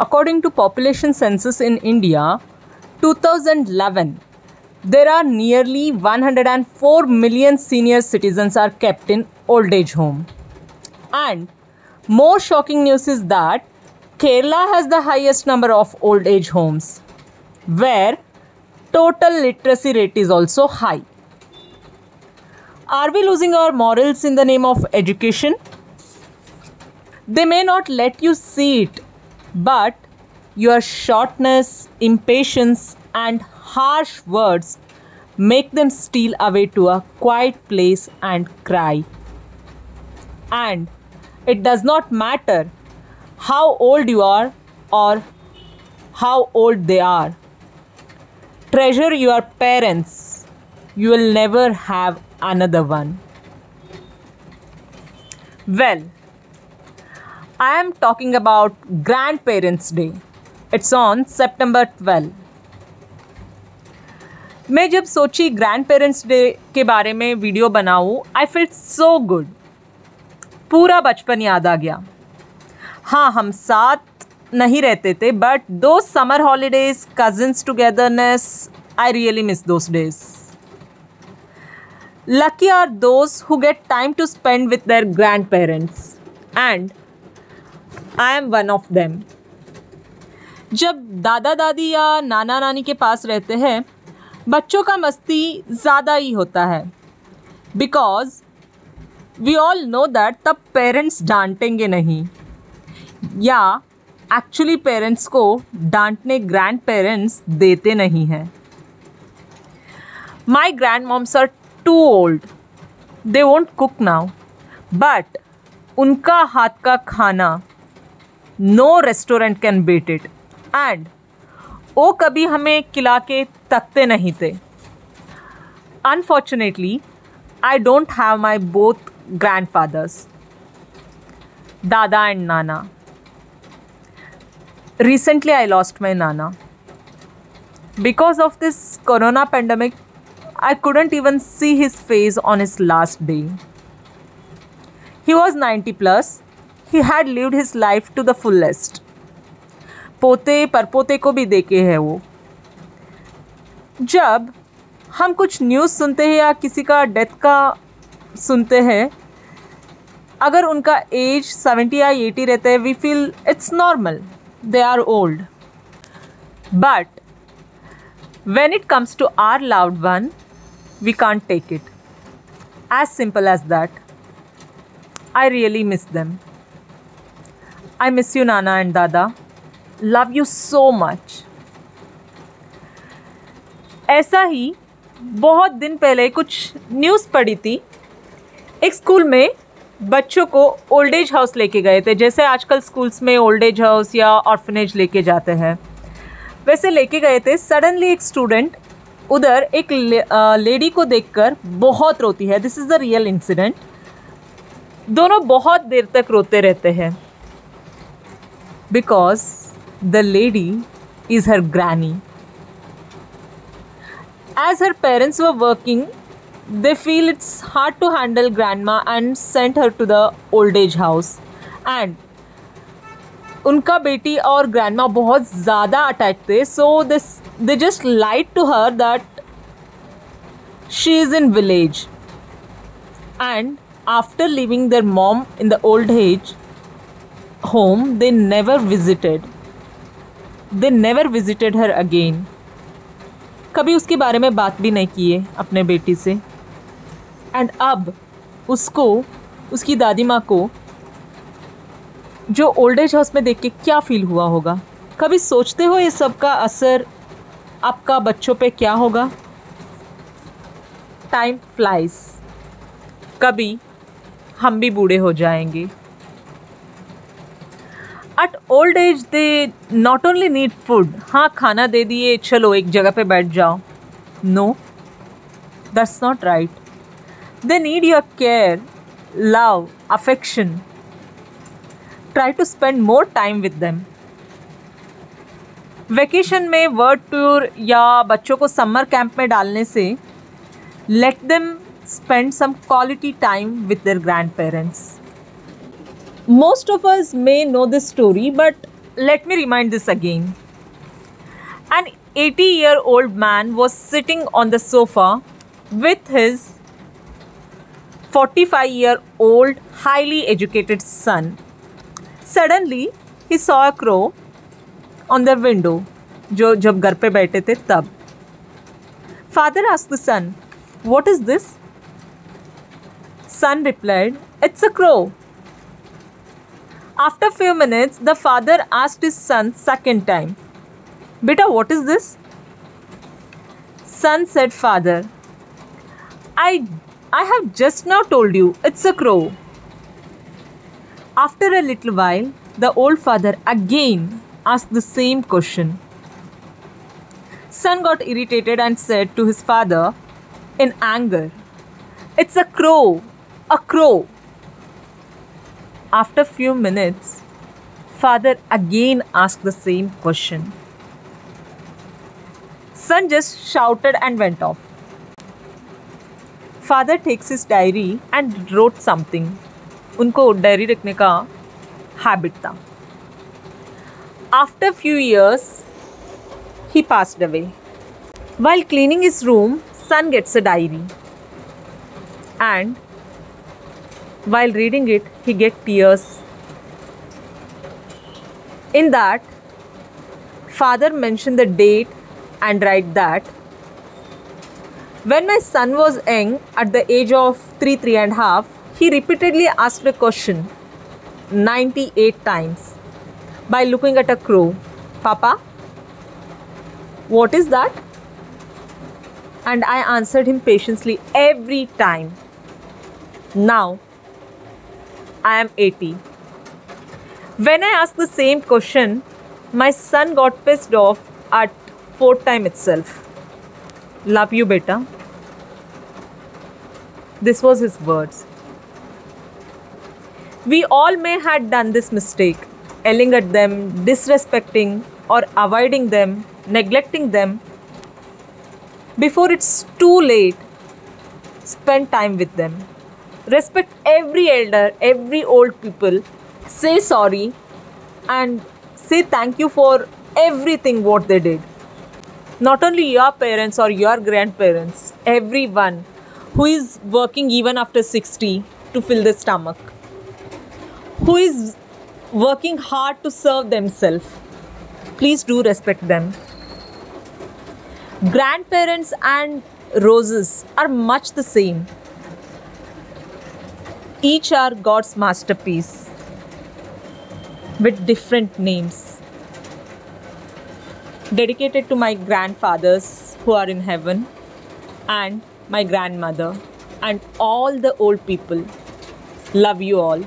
According to population census in India, 2011, there are nearly 104 million senior citizens are kept in old age home. And more shocking news is that Kerala has the highest number of old age homes, where total literacy rate is also high. Are we losing our morals in the name of education? They may not let you see it, but your shortness, impatience, and harsh words make them steal away to a quiet place and cry. And it does not matter how old you are or how old they are. Treasure your parents. You will never have another one. Well, I am talking about Grandparents' Day. It's on September 12. मैं जब सोची grand parents day के बारे में video बनाऊँ, I felt so good. पूरा बचपन याद आ गया. हाँ, हम साथ नहीं रहते थे, बट दो summer holidays, cousins togetherness, I really miss those days. Lucky are those who get time to spend with their grandparents, and I am one of them. जब दादा दादी या नाना नानी के पास रहते हैं, बच्चों का मस्ती ज़्यादा ही होता है, because we all know that तब पेरेंट्स डांटेंगे नहीं, या एक्चुअली पेरेंट्स को डांटने ग्रैंड पेरेंट्स देते नहीं हैं. My grandmoms are too old, they won't cook now, but उनका हाथ का खाना no restaurant can beat it. And वो कभी हमें खिला के तकते नहीं थे. Unfortunately I don't have my both grandfathers, दादा एंड नाना. Recently I lost my Nana. Because of this corona pandemic, I couldn't even see his face on his last day. He was 90 plus. He had lived his life to the fullest. पोते परपोते को भी देखे है वो. जब हम कुछ news सुनते हैं या किसी का डेथ का सुनते हैं, अगर उनका एज 70 या 80 रहता है, we feel it's normal. They are old. But when it comes to our loved one, we can't take it. As simple as that. I really miss them. I miss you, Nana and Dada. Love you so much. ऐसा ही बहुत दिन पहले कुछ news पढ़ी थी. एक school में बच्चों को ओल्ड एज हाउस लेके गए थे. जैसे आजकल स्कूल्स में ओल्ड एज हाउस या ऑर्फनेज लेके जाते हैं, वैसे लेके गए थे. सडनली एक स्टूडेंट उधर एक लेडी को देखकर बहुत रोती है. This is the real incident. दोनों बहुत देर तक रोते रहते हैं, because the lady is her granny. As her parents were working, they feel it's hard to handle grandma and sent her to the old age house. And उनका बेटी और grandma बहुत ज़्यादा अटैच थे, so they just lied to her that she is in village. And after leaving their mom in the old age home, they never visited her again. कभी उसके बारे में बात भी नहीं किए अपने बेटी से. एंड अब उसको, उसकी दादी माँ को जो ओल्ड एज हाउस में देख के क्या फ़ील हुआ होगा. कभी सोचते हो ये सब का असर आपका बच्चों पे क्या होगा? Time flies. कभी हम भी बूढ़े हो जाएंगे. At old age they not only need food. हाँ, खाना दे दिए, चलो एक जगह पे बैठ जाओ. No, that's not right. They need your care, love, affection. Try to spend more time with them. Vacation में वर्ड टूर या बच्चों को समर कैंप में डालने से let them spend some quality time with their grandparents. Most of us may know this story, but let me remind this again. An 80-year-old man was sitting on the sofa with his 45-year-old highly educated son. Suddenly, he saw a crow on the window. जब घर पे बैठे थे तब. Father asked the son, "What is this?" Son replied, "It's a crow." After few minutes, the father asked his son second time, "Beta, what is this?" Son said, "Father, I have just now told you, it's a crow." After a little while, the old father again asked the same question. Son got irritated and said to his father in anger, "It's a crow, a crow." After few minutes, father again asked the same question. Son just shouted and went off. Father takes his diary and wrote something. उनको diary रखने का habit था. After few years, he passed away. While cleaning his room, son gets a diary. And while reading it, he gets tears. In that, father mentioned the date and write that, "When my son was young, at the age of 3 and a half, he repeatedly asked a question 98 times. By looking at a crow, 'Papa, what is that?' And I answered him patiently every time. Now, I am 80. When I asked the same question, my son got pissed off at fourth time itself. 'Love you, beta.' This was his words. We all may have done this mistake, yelling at them, disrespecting or avoiding them, neglecting them. Before it's too late, spend time with them. Respect every elder, every old people. Say sorry and say thank you for everything what they did. Not only your parents or your grandparents, everyone who is working even after 60 to fill their stomach, who is working hard to serve themselves. Please do respect them. Grandparents and roses are much the same. Each are God's masterpiece with different names. Dedicated to my grandfathers who are in heaven and my grandmother and all the old people. Love you all.